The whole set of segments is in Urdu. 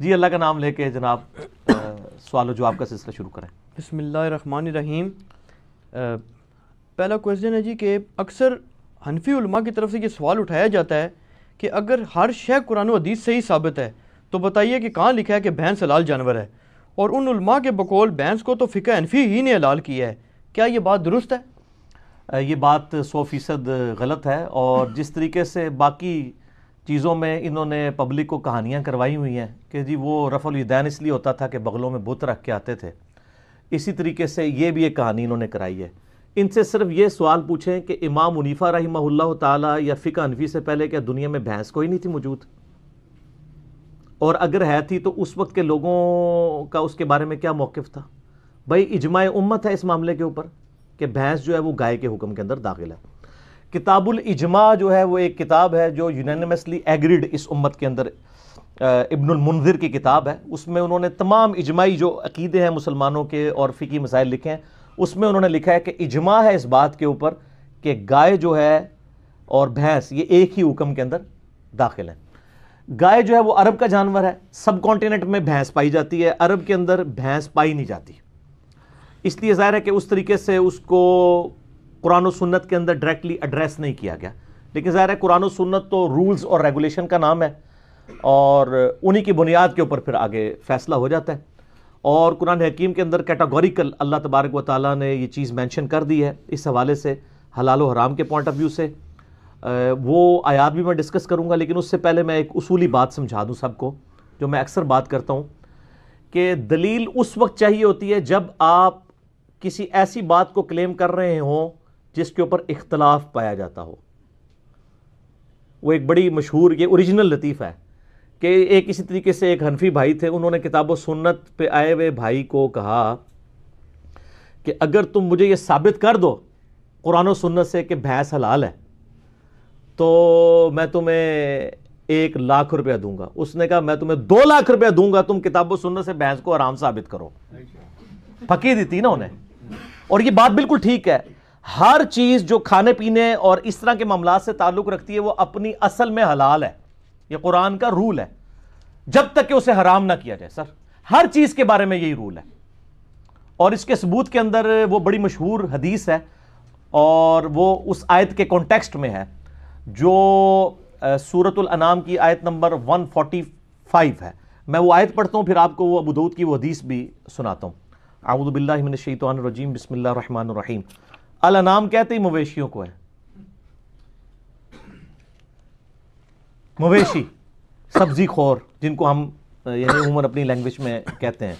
جی اللہ کا نام لے کے جناب سوال و جواب کا سلسلہ شروع کریں۔ بسم اللہ الرحمن الرحیم۔ پہلا کویسچن ہے جی کہ اکثر حنفی علماء کی طرف سے یہ سوال اٹھایا جاتا ہے کہ اگر ہر شے قرآن و حدیث سے ہی ثابت ہے تو بتائیے کہ کہاں لکھا ہے کہ بھینس حلال جانور ہے، اور ان علماء کے بقول بھینس کو تو فقہ حنفی ہی نے حلال کیا ہے، کیا یہ بات درست ہے؟ یہ بات 100% غلط ہے، اور جس طریقے سے باقی چیزوں میں انہوں نے پبلک کو کہانیاں کروائی ہوئی ہیں کہ جی وہ رفع الیدین اس لیے ہوتا تھا کہ بغلوں میں بت رکھ کے آتے تھے، اسی طریقے سے یہ بھی ایک کہانی انہوں نے کرائی ہے۔ ان سے صرف یہ سوال پوچھیں کہ امام حنیفہ رحمہ اللہ تعالیٰ یا فقہ حنفی سے پہلے کیا دنیا میں بھینس کوئی نہیں تھی موجود؟ اور اگر ہے تھی تو اس وقت کے لوگوں کا اس کے بارے میں کیا موقف تھا؟ بھائی اجماع امت ہے اس معاملے کے اوپر کہ بھینس جو ہے وہ گائے کے حکم کے اندر داخل ہے۔ کتاب الاجماع جو ہے وہ ایک کتاب ہے جو یونینیمسلی ایگریڈ اس امت کے اندر، ابن المنذر کی کتاب ہے، اس میں انہوں نے تمام اجماعی جو عقیدے ہیں مسلمانوں کے اور فقہی مسائل لکھے ہیں، اس میں انہوں نے لکھا ہے کہ اجماع ہے اس بات کے اوپر کہ گائے جو ہے اور بھینس یہ ایک ہی حکم کے اندر داخل ہیں۔ گائے جو ہے وہ عرب کا جانور ہے، سب کانٹیننٹ میں بھینس پائی جاتی ہے، عرب کے اندر بھینس پائی نہیں جاتی، اس لیے ظاہر ہے کہ اس طریقے سے اس کو قرآن و سنت کے اندر ڈائریکٹلی ایڈریس نہیں کیا گیا، لیکن ظاہر ہے قرآن و سنت تو رولز اور ریگولیشن کا نام ہے، اور انہی کی بنیاد کے اوپر پھر آگے فیصلہ ہو جاتا ہے۔ اور قرآن حکیم کے اندر کیٹاگوریکل اللہ تبارک و تعالیٰ نے یہ چیز مینشن کر دی ہے اس حوالے سے حلال و حرام کے پوائنٹ آف ویو سے، وہ آیات بھی میں ڈسکس کروں گا، لیکن اس سے پہلے میں ایک اصولی بات سمجھا دوں سب کو، جو میں اکثر بات کرتا ہوں کہ دلیل اس وقت چاہیے ہوتی ہے جب آپ کسی ایسی بات کو کلیم کر رہے ہوں جس کے اوپر اختلاف پایا جاتا ہو۔ وہ ایک بڑی مشہور یہ اوریجنل لطیفہ ہے کہ ایک اسی طریقے سے ایک حنفی بھائی تھے، انہوں نے کتاب و سنت پہ آئے ہوئے بھائی کو کہا کہ اگر تم مجھے یہ ثابت کر دو قرآن و سنت سے کہ بھینس حلال ہے تو میں تمہیں 1,00,000 روپیہ دوں گا۔ اس نے کہا میں تمہیں 2,00,000 روپیہ دوں گا، تم کتاب و سنت سے بھینس کو حرام ثابت کرو۔ پھکی دی تھی نا انہیں، اور یہ بات بالکل ٹھیک ہے۔ ہر چیز جو کھانے پینے اور اس طرح کے معاملات سے تعلق رکھتی ہے وہ اپنی اصل میں حلال ہے، یہ قرآن کا رول ہے، جب تک کہ اسے حرام نہ کیا جائے۔ سر ہر چیز کے بارے میں یہی رول ہے، اور اس کے ثبوت کے اندر وہ بڑی مشہور حدیث ہے، اور وہ اس آیت کے کانٹیکسٹ میں ہے جو سورۃ الانعام کی آیت نمبر 145 ہے۔ میں وہ آیت پڑھتا ہوں، پھر آپ کو وہ ابو داؤد کی وہ حدیث بھی سناتا ہوں۔ اعوذ باللہ من الشیطان الرجیم، بسم اللہ الرحمن الرحیم۔ الانعام کہتے ہی مویشیوں کو ہے، مویشی سبزی خور جن کو ہم یعنی عموماً اپنی لینگویج میں کہتے ہیں۔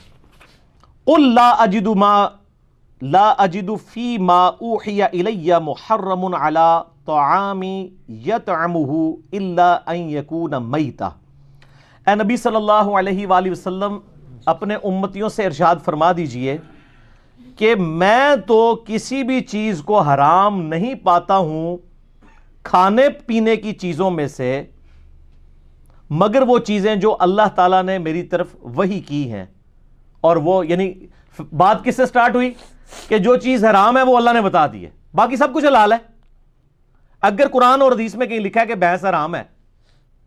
قل لا اجد فی ما اوحی الی محرم علی طعام یطعمہ الا ان یکون میتہ۔ اے نبی صلی اللہ علیہ وآلہ وسلم اپنے امتیوں سے ارشاد فرما دیجئے کہ میں تو کسی بھی چیز کو حرام نہیں پاتا ہوں کھانے پینے کی چیزوں میں سے، مگر وہ چیزیں جو اللہ تعالیٰ نے میری طرف وحی کی ہیں۔ اور وہ یعنی بات کس سے سٹارٹ ہوئی کہ جو چیز حرام ہے وہ اللہ نے بتا دی ہے، باقی سب کچھ حلال ہے۔ اگر قرآن اور حدیث میں کہیں لکھا ہے کہ بھینس حرام ہے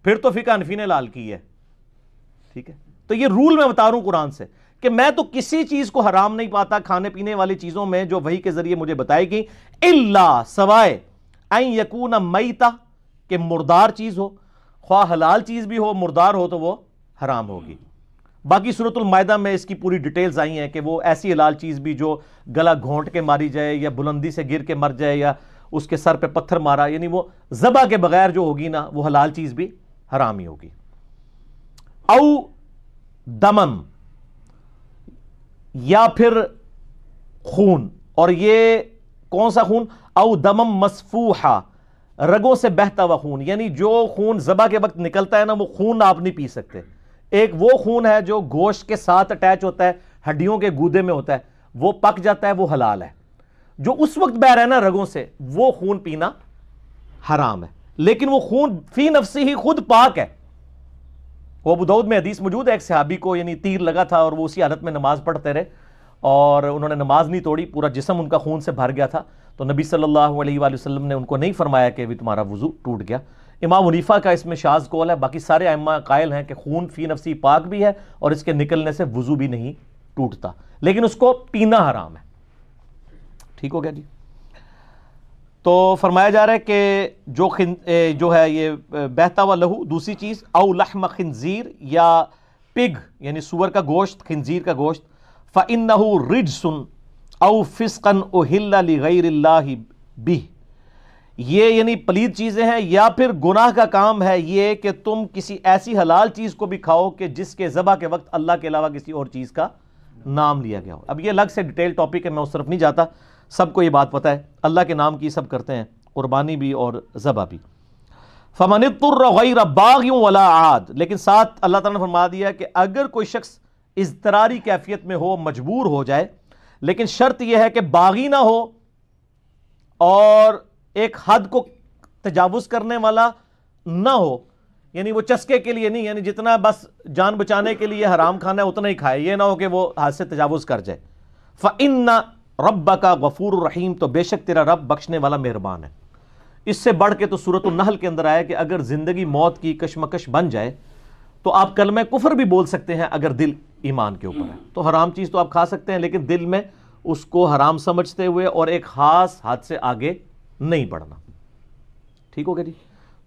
پھر تو فقہ حنفی نے حلال کی ہے، ٹھیک ہے؟ تو یہ رول میں بتا رہا ہوں قرآن سے کہ میں تو کسی چیز کو حرام نہیں پاتا کھانے پینے والی چیزوں میں جو وحی کے ذریعے مجھے بتائے گی، الا سوائے ان یکون میتہ کہ مردار چیز ہو، خواہ حلال چیز بھی ہو مردار ہو تو وہ حرام ہوگی۔ باقی سورۃ المائدہ میں اس کی پوری ڈیٹیلز آئی ہیں کہ وہ ایسی حلال چیز بھی جو گلا گھونٹ کے ماری جائے یا بلندی سے گر کے مر جائے یا اس کے سر پہ پتھر مارا، یعنی وہ ذبح کے بغیر جو ہوگی نا وہ حلال چیز بھی حرام ہی ہوگی۔ او دمم، یا پھر خون، اور یہ کون سا خون؟ او دمم مسفوحا، رگوں سے بہتا ہوا خون، یعنی جو خون ذبح کے وقت نکلتا ہے نا وہ خون آپ نہیں پی سکتے۔ ایک وہ خون ہے جو گوشت کے ساتھ اٹیچ ہوتا ہے، ہڈیوں کے گودے میں ہوتا ہے، وہ پک جاتا ہے، وہ حلال ہے۔ جو اس وقت بہ رہا ہے نا رگوں سے وہ خون پینا حرام ہے، لیکن وہ خون فی نفسی ہی خود پاک ہے۔ وہ ابو داؤد میں حدیث موجود ہے، ایک صحابی کو یعنی تیر لگا تھا اور وہ اسی حالت میں نماز پڑھتے رہے اور انہوں نے نماز نہیں توڑی، پورا جسم ان کا خون سے بھر گیا تھا، تو نبی صلی اللہ علیہ وآلہ وسلم نے ان کو نہیں فرمایا کہ بھی تمہارا وضو ٹوٹ گیا، امام حنیفہ کا اس میں شاذ قول ہے، باقی سارے ائمہ قائل ہیں کہ خون فی نفسی پاک بھی ہے اور اس کے نکلنے سے وضو بھی نہیں ٹوٹتا، لیکن اس کو پینا حرام ہے۔ ٹھیک ہو گیا جی۔ تو فرمایا جا رہا ہے کہ جو ہے یہ بہتا ہوا لہو، دوسری چیز او لحم خنزیر یا پگ یعنی سور کا گوشت، خنزیر کا گوشت، فَإِنَّهُ رِجْسٌ او فِسْقًا أُحِلَّ لِغَيْرِ اللَّهِ بِهِ، یہ یعنی پلید چیزیں ہیں یا پھر گناہ کا کام ہے یہ کہ تم کسی ایسی حلال چیز کو بھی کھاؤ کہ جس کے ذبح کے وقت اللہ کے علاوہ کسی اور چیز کا نام لیا گیا ہو۔ اب یہ الگ سے ڈیٹیل ٹاپک ہے، میں اس طرف نہیں جاتا، سب کو یہ بات پتہ ہے، اللہ کے نام کی سب کرتے ہیں، قربانی بھی اور ذبح بھی۔ فَمَنِ اضْطُرَّ غَيْرَ بَاغٍ وَلَا عَادٍ، لیکن ساتھ اللہ تعالیٰ نے فرما دیا کہ اگر کوئی شخص اضطراری کیفیت میں ہو، مجبور ہو جائے، لیکن شرط یہ ہے کہ باغی نہ ہو اور ایک حد کو تجاوز کرنے والا نہ ہو، یعنی وہ چسکے کے لیے نہیں، یعنی جتنا بس جان بچانے کے لیے حرام کھانا ہے اتنا ہی کھائے، یہ نہ ہو کہ وہ حد سے تجاوز کر جائے۔ فَإِنَّ رَبَّكَ غَفُورٌ رَحِيمٌ، تو بے شک تیرا رب بخشنے والا مہربان ہے۔ اس سے بڑھ کے تو سورۃ النحل کے اندر آیا کہ اگر زندگی موت کی کشمکش بن جائے تو آپ کلمہ کفر بھی بول سکتے ہیں اگر دل ایمان کے اوپر ہے، تو حرام چیز تو آپ کھا سکتے ہیں لیکن دل میں اس کو حرام سمجھتے ہوئے اور ایک خاص حد سے آگے نہیں بڑھنا۔ ٹھیک ہو گیا جی۔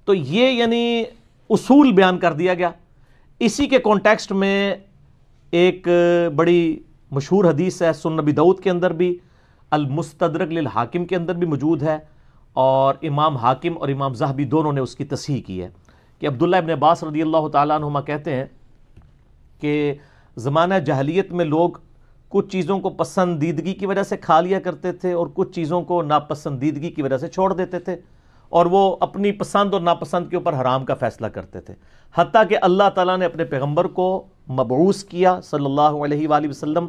تو یہ یعنی اصول بیان کر دیا گیا۔ اسی کے کانٹیکسٹ میں ایک بڑی مشہور حدیث ہے، سنن نبی داؤد کے اندر بھی، المستدرک للحاکم کے اندر بھی موجود ہے، اور امام حاکم اور امام ذہبی دونوں نے اس کی تصحیح کی ہے کہ عبداللہ ابن عباس رضی اللہ تعالیٰ عنہما کہتے ہیں کہ زمانہ جاہلیت میں لوگ کچھ چیزوں کو پسندیدگی کی وجہ سے کھا لیا کرتے تھے اور کچھ چیزوں کو ناپسندیدگی کی وجہ سے چھوڑ دیتے تھے، اور وہ اپنی پسند اور ناپسند کے اوپر حرام کا فیصلہ کرتے تھے، حتیٰ کہ اللہ تعالیٰ نے اپنے پیغمبر کو مبعوث کیا صلی اللہ علیہ وآلہ وسلم،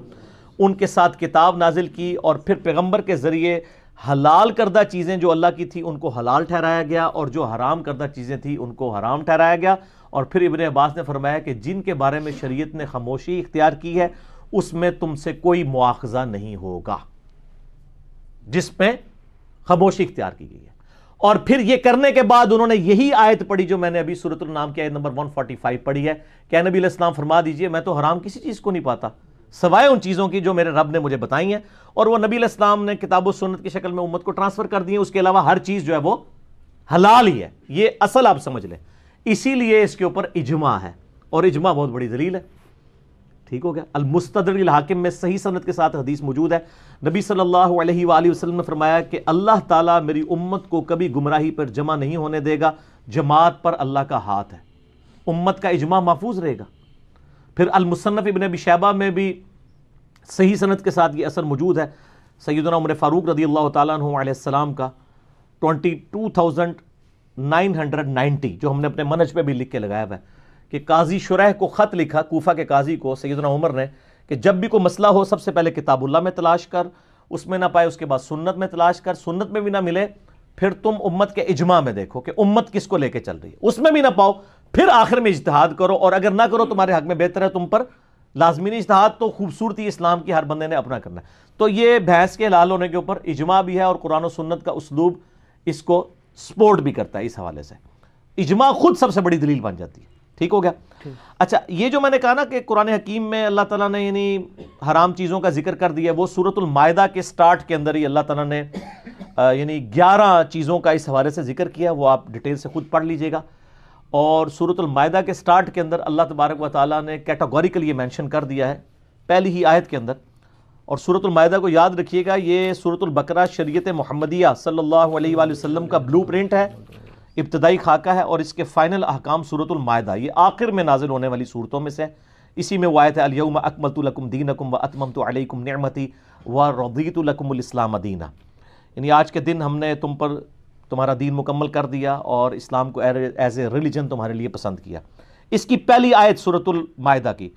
ان کے ساتھ کتاب نازل کی، اور پھر پیغمبر کے ذریعے حلال کردہ چیزیں جو اللہ کی تھی ان کو حلال ٹھہرایا گیا، اور جو حرام کردہ چیزیں تھیں ان کو حرام ٹھہرایا گیا۔ اور پھر ابن عباس نے فرمایا کہ جن کے بارے میں شریعت نے خاموشی اختیار کی ہے اس میں تم سے کوئی مواخذہ نہیں ہوگا، جس میں خاموشی اختیار کی گئی ہے۔ اور پھر یہ کرنے کے بعد انہوں نے یہی آیت پڑھی جو میں نے ابھی سورۃ النعام کی آیت نمبر 145 پڑھی ہے کہ اے نبی علیہ السلام فرما دیجئے میں تو حرام کسی چیز کو نہیں پاتا سوائے ان چیزوں کی جو میرے رب نے مجھے بتائی ہیں، اور وہ نبی علیہ السلام نے کتاب و سنت کی شکل میں امت کو ٹرانسفر کر دی ہے، اس کے علاوہ ہر چیز جو ہے وہ حلال ہی ہے، یہ اصل آپ سمجھ لیں۔ اسی لیے اس کے اوپر اجماع ہے، اور اجماع بہت بڑی دلیل ہے۔ ٹھیک ہو گیا۔ المستدرک للحاکم میں صحیح سند کے ساتھ حدیث موجود ہے، نبی صلی اللہ علیہ وآلہ وسلم نے فرمایا کہ اللہ تعالیٰ میری امت کو کبھی گمراہی پر جمع نہیں ہونے دے گا، جماعت پر اللہ کا ہاتھ ہے، امت کا اجماع محفوظ رہے گا۔ پھر المصنف ابن ابی شیبہ میں بھی صحیح سند کے ساتھ یہ اثر موجود ہے، سیدنا عمر فاروق رضی اللہ تعالیٰ عنہ علیہ السلام کا 22,990 جو ہم نے اپنے منہج پہ بھی لکھ کے لگایا ہوا ہے کہ قاضی شریح کو خط لکھا، کوفہ کے قاضی کو، سیدنا عمر نے، کہ جب بھی کوئی مسئلہ ہو سب سے پہلے کتاب اللہ میں تلاش کر، اس میں نہ پائے اس کے بعد سنت میں تلاش کر، سنت میں بھی نہ ملے پھر تم امت کے اجماع میں دیکھو کہ امت کس کو لے کے چل رہی ہے، اس میں بھی نہ پاؤ پھر آخر میں اجتہاد کرو، اور اگر نہ کرو تمہارے حق میں بہتر ہے تم پر لازمی نہیں اجتہاد، تو خوبصورتی اسلام کی ہر بندے نے اپنا کرنا ہے۔ تو یہ بحث کے حلال ہونے کے اوپر اجماع بھی ہے، اور قرآن و سنت کا اسلوب اس کو سپورٹ بھی کرتا ہے، اس حوالے سے اجماع خود سب سے بڑی دلیل بن جاتی ہے۔ ٹھیک ہو گیا۔ اچھا، یہ جو میں نے کہا نا کہ قرآن حکیم میں اللہ تعالیٰ نے یعنی حرام چیزوں کا ذکر کر دیا، وہ سورۃ المائدہ کے سٹارٹ کے اندر ہی اللہ تعالیٰ نے یعنی 11 چیزوں کا اس حوالے سے ذکر کیا، وہ آپ ڈیٹیل سے خود پڑھ لیجئے گا۔ اور سورۃ المائدہ کے سٹارٹ کے اندر اللہ تبارک و تعالیٰ نے کیٹاگوریکل یہ مینشن کر دیا ہے پہلی ہی آیت کے اندر۔ اور سورۃ المائدہ کو یاد رکھیے گا، یہ سورۃ البقرہ شریعت محمدیہ صلی اللہ علیہ وآلہ وسلم کا بلو پرنٹ ہے، ابتدائی خاکہ ہے، اور اس کے فائنل احکام سورۃ المائدہ یہ آخر میں نازل ہونے والی صورتوں میں سے، اسی میں وہ آیت ہے الیوم اکملت لکم دینکم واتممت علیکم نعمتی ورضیت لکم الاسلام دینا، یعنی آج کے دن ہم نے تم پر تمہارا دین مکمل کر دیا اور اسلام کو ایز اے ریلیجن تمہارے لیے پسند کیا۔ اس کی پہلی آیت سورۃ المائدہ کی،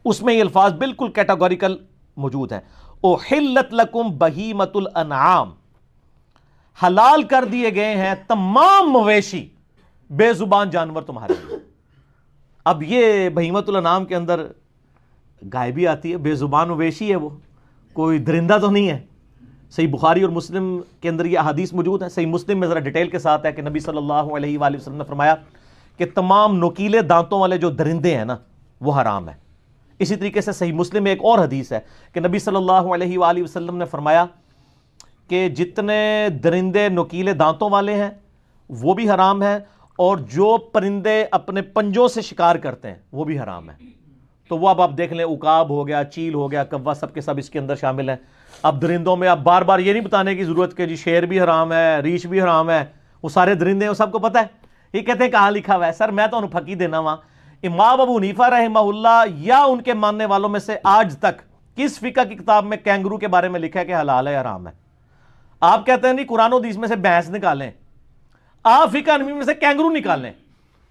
اس میں یہ الفاظ بالکل کیٹاگوریکل موجود ہیں، احلت لکم بہیمۃ الانعام، حلال کر دیے گئے ہیں تمام مویشی بے زبان جانور تمہارے لیے۔ اب یہ بہیمۃ الانعام کے اندر گائے بھی آتی ہے، بے زبان مویشی ہے، وہ کوئی درندہ تو نہیں ہے، صحیح بخاری اور مسلم کے اندر یہ احادیث موجود ہیں. صحیح مسلم میں ذرا ڈیٹیل کے ساتھ ہے کہ نبی صلی اللہ علیہ وآلہ وسلم نے فرمایا کہ تمام نوکیلے دانتوں والے جو درندے ہیں نا وہ حرام ہیں. اسی طریقے سے صحیح مسلم میں ایک اور حدیث ہے کہ نبی صلی اللہ علیہ وآلہ وسلم نے فرمایا کہ جتنے درندے نوکیلے دانتوں والے ہیں وہ بھی حرام ہیں, اور جو پرندے اپنے پنجوں سے شکار کرتے ہیں وہ بھی حرام ہیں. تو وہ اب آپ دیکھ لیں, عقاب ہو گیا, چیل ہو گیا, کوا, سب کے سب اس کے اندر شامل ہیں. اب درندوں میں اب بار بار یہ نہیں بتانے کی ضرورت کہ جی شیر بھی حرام ہے, ریچھ بھی حرام ہے, وہ سارے درندے ہیں, وہ سب کو پتہ ہے. یہ کہتے ہیں کہاں لکھا ہوا ہے؟ سر میں تو انہوں پھکی دینا وہاں امام ابو حنیفہ رحمہ اللہ یا ان کے ماننے والوں میں سے آج تک کس فقہ کی کتاب میں کینگرو کے بارے میں لکھا ہے کہ حلال ہے یا حرام ہے؟ آپ کہتے ہیں نہیں قرآن و حدیث میں سے بھینس نکالیں, آپ فقہ حنفی میں سے کینگرو نکالیں.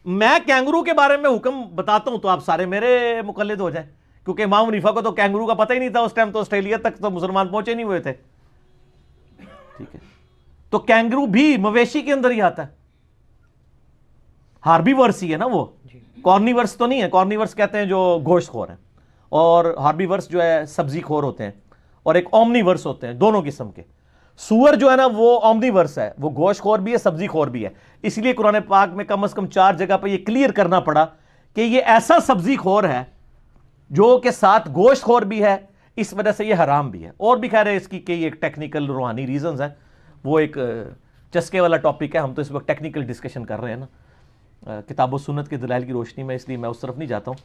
میں کینگرو کے بارے میں حکم بتاتا ہوں تو آپ سارے میرے مقلد ہو جائیں, کیونکہ امام حنیفہ کو تو کینگرو کا پتہ ہی نہیں تھا اس ٹائم, تو آسٹریلیا تک تو مسلمان پہنچے نہیں ہوئے تھے. ٹھیک ہے, تو کینگرو بھی مویشی کے اندر ہی آتا ہے, ہاربی ورس ہی ہے نا وہ, کارنی ورس تو نہیں ہے. کارنی ورس کہتے ہیں جو گوشت خور ہیں, اور ہاربی ورس جو ہے سبزی خور ہوتے ہیں, اور ایک اومنی ورس ہوتے ہیں, دونوں قسم کے. سور جو ہے نا وہ اومنی ورس ہے, وہ گوشت خور بھی ہے, سبزی خور بھی ہے. اس لیے قرآن پاک میں کم از کم 4 جگہ پہ یہ کلیئر کرنا پڑا کہ یہ ایسا سبزی خور ہے جو کہ ساتھ گوشت خور بھی ہے, اس وجہ سے یہ حرام بھی ہے. اور بھی خیر ہے اس کی کئی ایک ٹیکنیکل روحانی ریزنز ہیں, وہ ایک چسکے والا ٹاپک ہے, ہم تو اس وقت ٹیکنیکل ڈسکشن کر رہے ہیں نا کتاب و سنت کے دلائل کی روشنی میں, اس لیے میں اس طرف نہیں جاتا ہوں.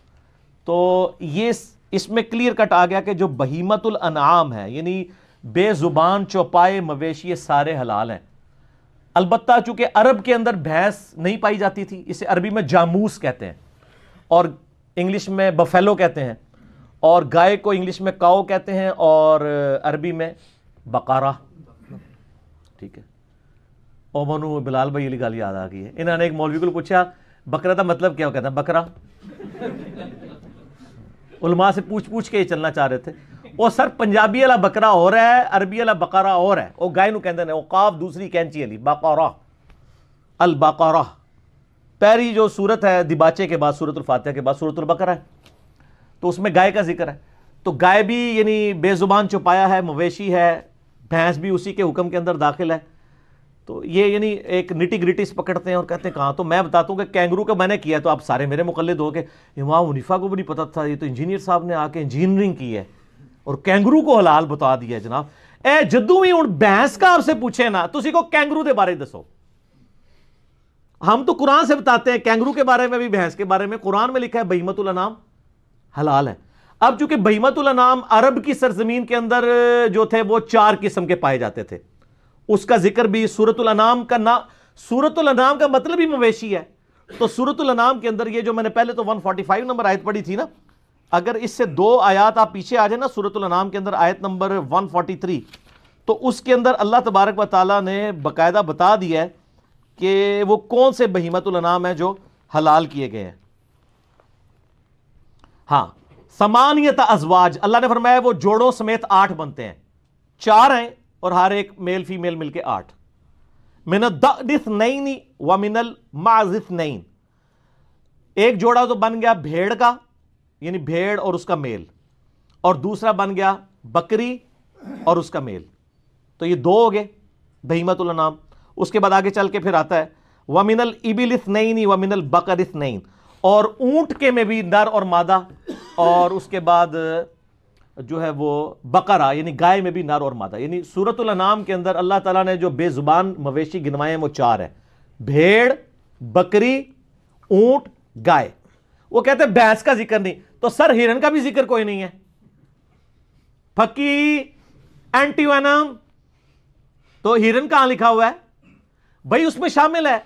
تو یہ اس میں کلیئر کٹ آ گیا کہ جو بہیمت الانعام ہے یعنی بے زبان چوپائے مویشی سارے حلال ہیں. البتہ چونکہ عرب کے اندر بھینس نہیں پائی جاتی تھی, اسے عربی میں جاموس کہتے ہیں, اور انگلش میں بفیلو کہتے ہیں, اور گائے کو انگلش میں کاؤ کہتے ہیں, اور عربی میں بقارہ. ٹھیک ہے, او منو بلال بھائی علی گال یاد آ گئی ہے. انہوں نے ایک مولوی کو پوچھا بکرا کا مطلب کیا, وہ کہتا ہے بکرا. علماء سے پوچھ کے یہ چلنا چاہ رہے تھے. وہ سر پنجابی والا بکرا اور ہے, عربی والا بقرہ اور ہے. وہ گائے نو کہندے نے, وہ قاف دوسری کینچی علی, بقرہ, البقرہ. پہلی جو سورت ہے دباچے کے بعد, سورت الفاتحہ کے بعد سورت البقرہ ہے, تو اس میں گائے کا ذکر ہے. تو گائے بھی یعنی بے زبان چوپایا ہے, مویشی ہے, بھینس بھی اسی کے حکم کے اندر داخل ہے. تو یہ یعنی ایک نٹی گریٹیز پکڑتے ہیں اور کہتے ہیں کہاں. تو میں بتاتا ہوں کہ کینگرو کا میں نے کیا, تو آپ سارے میرے مقلد ہو کے امام حنیفہ کو بھی نہیں پتا تھا, یہ تو انجینئر صاحب نے آ کے انجینئرنگ کی ہے اور کینگرو کو حلال بتا دیا ہے. جناب اے جدو بھی ہوں بھینس کا آپ سے پوچھے نا, تسی کو کینگرو دے بارے دسو. ہم تو قرآن سے بتاتے ہیں کینگرو کے بارے میں بھی, بھینس کے بارے میں. قرآن میں لکھا ہے بہیمت الانعام حلال ہے. اب چونکہ بہیمت الانعام عرب کی سرزمین کے اندر جو تھے وہ 4 قسم کے پائے جاتے تھے, اس کا ذکر بھی سورۃ الانعام کا نام. سورۃ الانعام کا مطلب ہی مویشی ہے. تو سورۃ الانعام کے اندر یہ جو میں نے پہلے تو 145 نمبر آیت پڑھی تھی نا, اگر اس سے 2 آیات آپ پیچھے آ جائیں نا, سورۃ الانعام کے اندر آیت نمبر 143, تو اس کے اندر اللہ تبارک و تعالیٰ نے باقاعدہ بتا دیا ہے کہ وہ کون سے بہیمت الانعام ہیں جو حلال کیے گئے ہیں. ہاں, ثمانیۃ ازواج, اللہ نے فرمایا وہ جوڑوں سمیت 8 بنتے ہیں. 4 ہیں اور ہر ایک میل فیمیل مل کے 8. من الضأن اثنین ومن المعز اثنین, ایک جوڑا تو بن گیا بھیڑ کا یعنی بھیڑ اور اس کا میل, اور دوسرا بن گیا بکری اور اس کا میل. تو یہ 2 ہو گئے بہیمت الانعام. اس کے بعد آگے چل کے پھر آتا ہے وَمِنَ الْإِبِلِ اثْنَيْنِ وَمِنَ الْبَقَرِ اثْنَيْنِ, اور اونٹ کے میں بھی نر اور مادہ, اور اس کے بعد جو ہے وہ بقرہ یعنی گائے میں بھی نر اور مادہ. یعنی سورۃ الانعام کے اندر اللہ تعالیٰ نے جو بے زبان مویشی گنوائے ہیں وہ 4 ہیں, بھیڑ, بکری, اونٹ, گائے. وہ کہتے ہیں بھینس کا ذکر نہیں. تو سر ہرن کا بھی ذکر کوئی نہیں ہے, پھکی, اینٹی وینم, تو ہرن کہاں لکھا ہوا ہے بھائی؟ اس میں شامل ہے,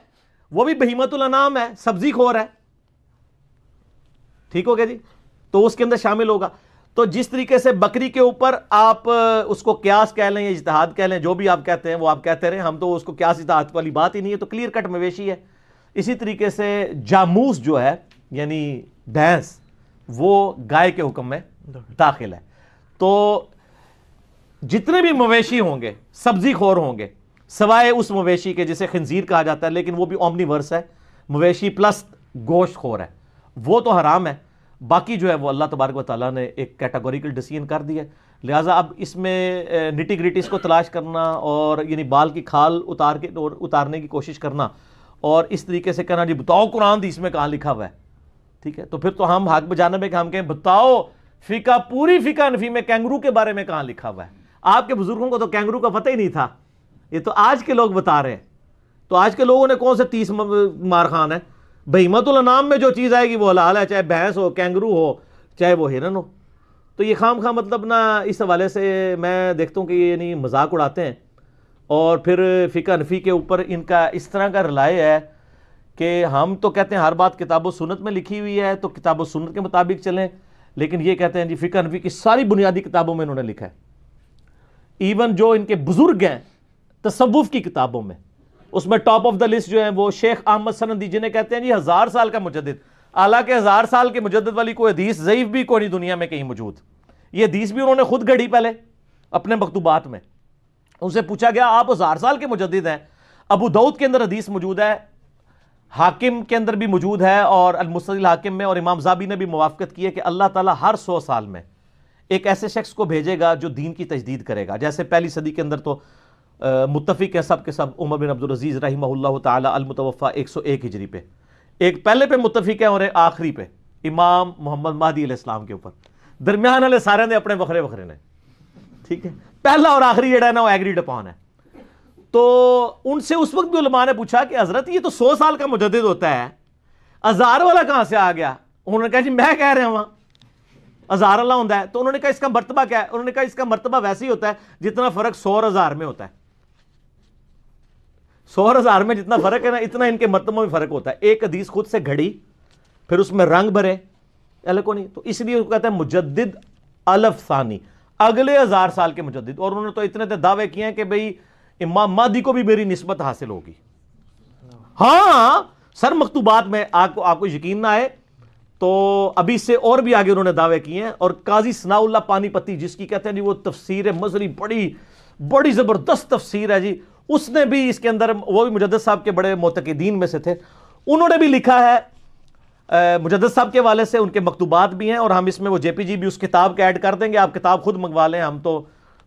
وہ بھی بہیمت الانعام ہے, سبزی خور ہے. ٹھیک ہو گیا جی, تو اس کے اندر شامل ہوگا. تو جس طریقے سے بکری کے اوپر آپ اس کو قیاس کہہ لیں یا اجتہاد کہہ لیں, جو بھی آپ کہتے ہیں وہ آپ کہتے رہیں, ہم تو اس کو قیاس اجتہاد والی بات ہی نہیں ہے, تو کلیئر کٹ مویشی ہے. اسی طریقے سے جاموس جو ہے یعنی بھینس, وہ گائے کے حکم میں داخل ہے. تو جتنے بھی مویشی ہوں گے سبزی خور ہوں گے, سوائے اس مویشی کے جسے خنزیر کہا جاتا ہے, لیکن وہ بھی اومنی ورس ہے, مویشی پلس گوشت خور ہے, وہ تو حرام ہے. باقی جو ہے وہ اللہ تبارک و تعالیٰ نے ایک کیٹاگوریکل ڈیسیژن کر دیا ہے. لہٰذا اب اس میں نٹی گریٹیز کو تلاش کرنا اور یعنی بال کی کھال اتارنے کی کوشش کرنا اور اس طریقے سے کہنا جی بتاؤ قرآن حدیث میں کہاں لکھا ہوا ہے, ٹھیک ہے, تو پھر تو ہم حق بجانب ہے کہ ہم کہیں بتاؤ فقہ پوری فقہ حنفی میں کینگرو کے بارے میں کہاں لکھا ہوا ہے. آپ کے بزرگوں کو تو کینگرو کا پتہ ہی نہیں تھا, یہ تو آج کے لوگ بتا رہے ہیں. تو آج کے لوگوں نے کون سے 30 مار خان ہے. بہیمۃ الانعام میں جو چیز آئے گی وہ حلال ہے, چاہے بھینس ہو, کینگرو ہو, چاہے وہ ہرن ہو. تو یہ خام خواہ مطلب نا اس حوالے سے میں دیکھتا ہوں کہ یہ یعنی مذاق اڑاتے ہیں. اور پھر فقہ حنفی کے اوپر ان کا اس طرح کا رلائے ہے کہ ہم تو کہتے ہیں ہر بات کتاب و سنت میں لکھی ہوئی ہے تو کتاب و سنت کے مطابق چلیں, لیکن یہ کہتے ہیں جی فقہ حنفی کی ساری بنیادی کتابوں میں انہوں نے لکھا ہے. ایون جو ان کے بزرگ ہیں تصوف کی کتابوں میں, اس میں ٹاپ آف دا لسٹ جو ہیں وہ شیخ احمد سندی, جنہیں کہتے ہیں جی 1000 سال کا مجدد. حالانکہ 1000 سال کے مجدد والی کوئی حدیث ضعیف بھی کوئی نہیں دنیا میں کہیں موجود. یہ حدیث بھی انہوں نے خود گھڑی پہلے اپنے مکتوبات میں. ان سے پوچھا گیا آپ 1000 سال کے مجدد ہیں, ابو داؤد کے اندر حدیث موجود ہے, حاکم کے اندر بھی موجود ہے اور المستدرک الحاکم میں, اور امام زابی نے بھی موافقت کی ہے کہ اللہ تعالیٰ ہر 100 سال میں ایک ایسے شخص کو بھیجے گا جو دین کی تجدید کرے گا. جیسے پہلی صدی کے اندر تو متفق ہے سب کے سب عمر بن عبدالعزیز رحمہ اللہ تعالی المتوفی 101 ہجری پہ, ایک پہلے پہ متفق ہے اور ایک آخری پہ امام محمد مہدی علیہ السلام کے اوپر. درمیان والے سارے نے اپنے بکھرے بکھرے نے, ٹھیک ہے, پہلا اور آخری جڑا ہے نا وہ ایگریڈ اپون ہے. تو ان سے اس وقت بھی علماء نے پوچھا کہ حضرت یہ تو 100 سال کا مجدد ہوتا ہے, 1000 والا کہاں سے آ گیا؟ انہوں نے کہا جی میں کہہ رہا ہوں 1000 اللہ ہوتا ہے. تو انہوں نے کہا اس کا مرتبہ کیا ہے؟ انہوں نے کہا اس کا مرتبہ ویسے ہی ہوتا ہے جتنا فرق 100 اور 1000 میں ہوتا ہے. 100 اور 1000 میں جتنا فرق ہے نا اتنا ان کے مرتبہ میں فرق ہوتا ہے. ایک حدیث خود سے گھڑی, پھر اس میں رنگ بھرے, کو نہیں, تو اس لیے وہ کہتے ہیں مجدد الف ثانی, اگلے 1000 سال کے مجدد. اور انہوں نے تو اتنے دعوے کیے ہیں کہ بھئی امام مہدی کو بھی میری نسبت حاصل ہوگی. ہاں سر مکتوبات میں آپ کو یقین نہ آئے تو ابھی سے اور بھی آگے انہوں نے دعوے کیے ہیں. اور قاضی ثناء اللہ پانی پتی جس کی کہتے ہیں جی وہ تفسیر مظہری بڑی زبردست تفسیر ہے جی, اس نے بھی اس کے اندر, وہ بھی مجدد صاحب کے بڑے معتقدین میں سے تھے, انہوں نے بھی لکھا ہے مجدد صاحب کے حوالے سے, ان کے مکتوبات بھی ہیں. اور ہم اس میں وہ جے پی جی بھی اس کتاب کے ایڈ کر دیں گے, آپ کتاب خود منگوا لیں. ہم تو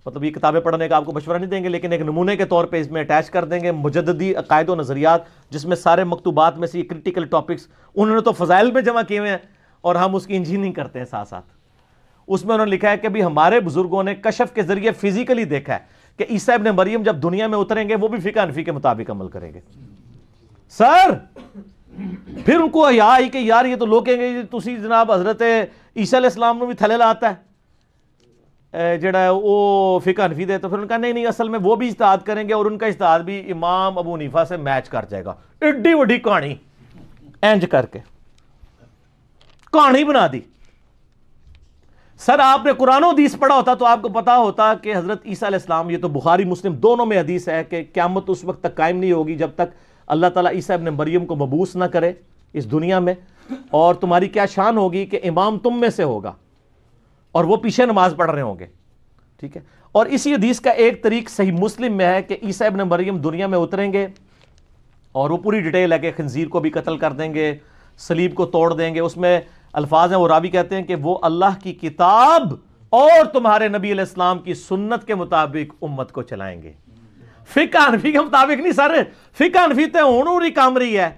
مطلب یہ کتابیں پڑھنے کا آپ کو مشورہ نہیں دیں گے, لیکن ایک نمونے کے طور پہ اس میں اٹیچ کر دیں گے مجددی عقائد و نظریات, جس میں سارے مکتوبات میں سے یہ کرٹیکل ٹاپکس انہوں نے تو فضائل میں جمع کیے ہوئے ہیں اور ہم اس کی انجینئرنگ کرتے ہیں ساتھ ساتھ. اس میں انہوں نے لکھا ہے کہ بھی ہمارے بزرگوں نے کشف کے ذریعے فزیکلی دیکھا ہے کہ عیسیٰ ابن مریم جب دنیا میں اتریں گے وہ بھی فقہ حنفی کے مطابق عمل کریں گے. سر پھر ان کو حیا آئی کہ یار یہ تو لوگ کہیں گے تسی جناب حضرت عیسیٰ علیہ السلام نے بھی تھلے لاتا ہے جڑا ہے وہ فقہ حنفی دے. تو پھر ان کا نہیں اصل میں وہ بھی اجتہاد کریں گے اور ان کا اجتہاد بھی امام ابو حنیفہ سے میچ کر جائے گا. ایڈی وڈی کہانی اینج کر کے کہانی بنا دی. سر آپ نے قرآن و حدیث پڑھا ہوتا تو آپ کو پتا ہوتا کہ حضرت عیسیٰ علیہ السلام, یہ تو بخاری مسلم دونوں میں حدیث ہے کہ قیامت اس وقت تک قائم نہیں ہوگی جب تک اللہ تعالیٰ عیسیٰ ابن مریم کو مبعوث نہ کرے اس دنیا میں, اور تمہاری کیا شان ہوگی کہ امام تم میں سے ہوگا اور وہ پیچھے نماز پڑھ رہے ہوں گے, ٹھیک ہے. اور اسی حدیث کا ایک طریق صحیح مسلم میں ہے کہ عیسیٰ ابن مریم دنیا میں اتریں گے اور وہ پوری ڈیٹیل ہے کہ خنزیر کو بھی قتل کر دیں گے, صلیب کو توڑ دیں گے. اس میں الفاظ ہیں, وہ راوی کہتے ہیں کہ وہ اللہ کی کتاب اور تمہارے نبی علیہ السلام کی سنت کے مطابق امت کو چلائیں گے. فقہ حنفی کے مطابق نہیں سر, فقہ حنفی تے ہونوری کام رہی ہے,